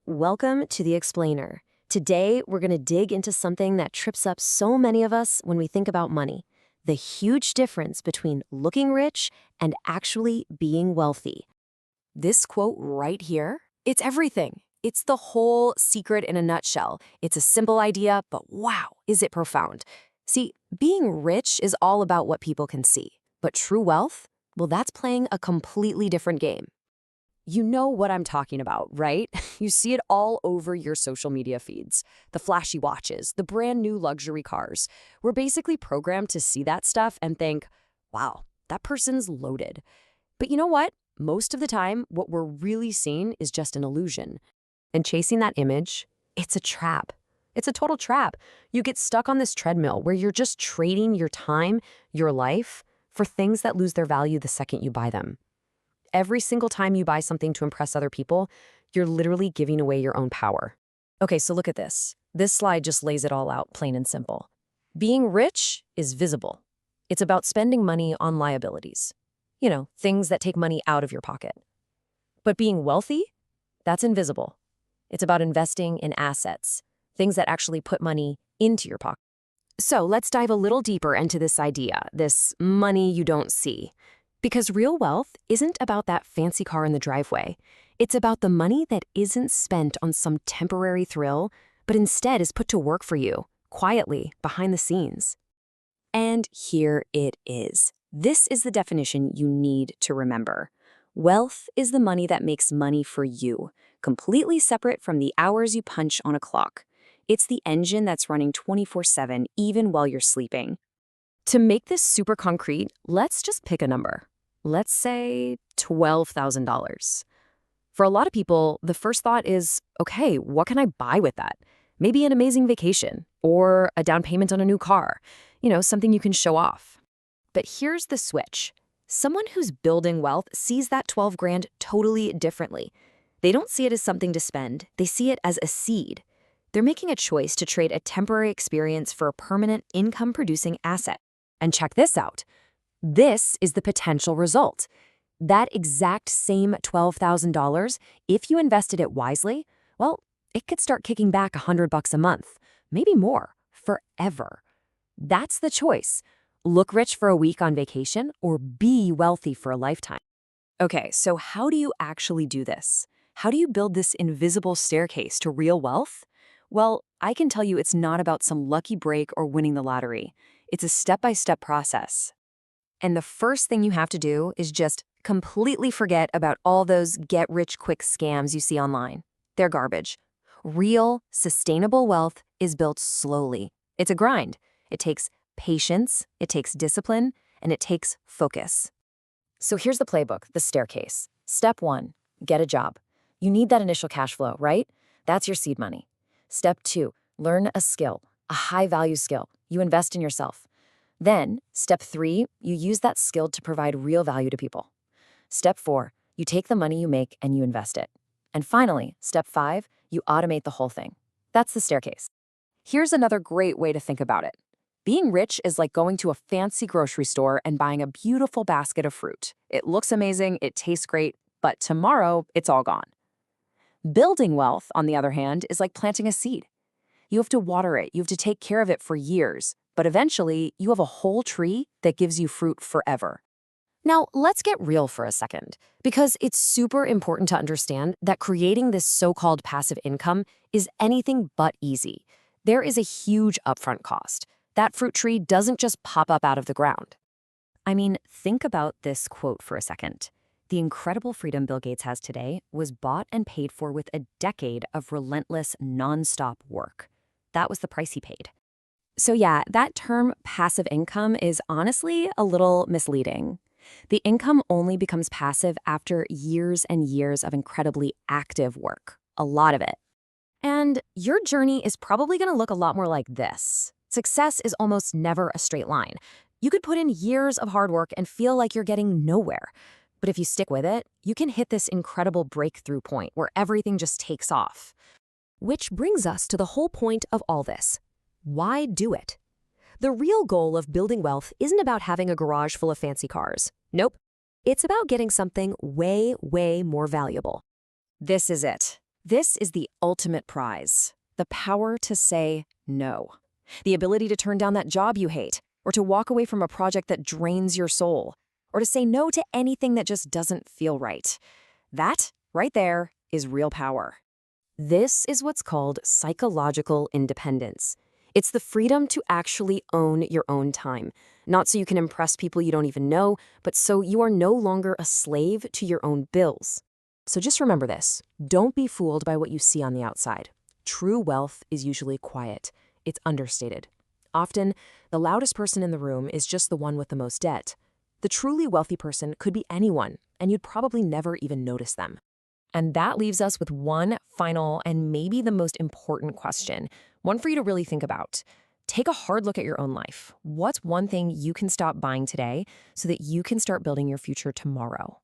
Welcome to The Explainer. Today, we're going to dig into something that trips up so many of us when we think about money: the huge difference between looking rich and actually being wealthy. This quote right here, it's everything. It's the whole secret in a nutshell. It's a simple idea, but wow, is it profound. See, being rich is all about what people can see, but true wealth, well, that's playing a completely different game. You know what I'm talking about, right? You see it all over your social media feeds. The flashy watches, the brand new luxury cars. We're basically programmed to see that stuff and think, wow, that person's loaded. But you know what? Most of the time, what we're really seeing is just an illusion. And chasing that image, it's a trap. It's a total trap. You get stuck on this treadmill where you're just trading your time, your life, for things that lose their value the second you buy them. Every single time you buy something to impress other people, you're literally giving away your own power. Okay, so look at this. This slide just lays it all out, plain and simple. Being rich is visible. It's about spending money on liabilities. You know, things that take money out of your pocket. But being wealthy, that's invisible. It's about investing in assets, things that actually put money into your pocket. So let's dive a little deeper into this idea, this money you don't see. Because real wealth isn't about that fancy car in the driveway. It's about the money that isn't spent on some temporary thrill, but instead is put to work for you, quietly, behind the scenes. And here it is. This is the definition you need to remember. Wealth is the money that makes money for you, completely separate from the hours you punch on a clock. It's the engine that's running 24/7, even while you're sleeping. To make this super concrete, let's just pick a number. Let's say $12,000. For a lot of people, the first thought is, okay, what can I buy with that? Maybe an amazing vacation or a down payment on a new car, something you can show off. But here's the switch. Someone who's building wealth sees that 12 grand totally differently. They don't see it as something to spend. They see it as a seed. They're making a choice to trade a temporary experience for a permanent income-producing asset. And check this out. This is the potential result. That exact same $12,000, if you invested it wisely, well, it could start kicking back $100 a month, maybe more, forever. That's the choice. Look rich for a week on vacation or be wealthy for a lifetime. Okay, so how do you actually do this? How do you build this invisible staircase to real wealth? Well, I can tell you it's not about some lucky break or winning the lottery. It's a step-by-step process. And the first thing you have to do is just completely forget about all those get-rich-quick scams you see online. They're garbage. Real, sustainable wealth is built slowly. It's a grind. It takes patience, it takes discipline, and it takes focus. So here's the playbook, the staircase. Step 1, get a job. You need that initial cash flow, right? That's your seed money. Step 2, learn a skill, a high-value skill. You invest in yourself. Then, step 3, you use that skill to provide real value to people. Step 4, you take the money you make and you invest it. And finally, step 5, you automate the whole thing. That's the staircase. Here's another great way to think about it. Being rich is like going to a fancy grocery store and buying a beautiful basket of fruit. It looks amazing, it tastes great, but tomorrow, it's all gone. Building wealth, on the other hand, is like planting a seed. You have to water it, you have to take care of it for years, but eventually, you have a whole tree that gives you fruit forever. Now, let's get real for a second, because it's super important to understand that creating this so-called passive income is anything but easy. There is a huge upfront cost. That fruit tree doesn't just pop up out of the ground. I mean, think about this quote for a second. The incredible freedom Bill Gates has today was bought and paid for with a decade of relentless, nonstop work. That was the price he paid. So yeah, that term passive income is honestly a little misleading. The income only becomes passive after years and years of incredibly active work, a lot of it. And your journey is probably going to look a lot more like this. Success is almost never a straight line. You could put in years of hard work and feel like you're getting nowhere. But if you stick with it, you can hit this incredible breakthrough point where everything just takes off. Which brings us to the whole point of all this. Why do it? The real goal of building wealth isn't about having a garage full of fancy cars. Nope. It's about getting something way, way more valuable. This is it. This is the ultimate prize, the power to say no. The ability to turn down that job you hate, or to walk away from a project that drains your soul, or to say no to anything that just doesn't feel right. That, right there, is real power. This is what's called psychological independence. It's the freedom to actually own your own time, not so you can impress people you don't even know, but so you are no longer a slave to your own bills. So just remember this. Don't be fooled by what you see on the outside. True wealth is usually quiet. It's understated. Often, the loudest person in the room is just the one with the most debt. The truly wealthy person could be anyone, and you'd probably never even notice them. And that leaves us with one final and maybe the most important question, one for you to really think about. Take a hard look at your own life. What's one thing you can stop buying today so that you can start building your future tomorrow?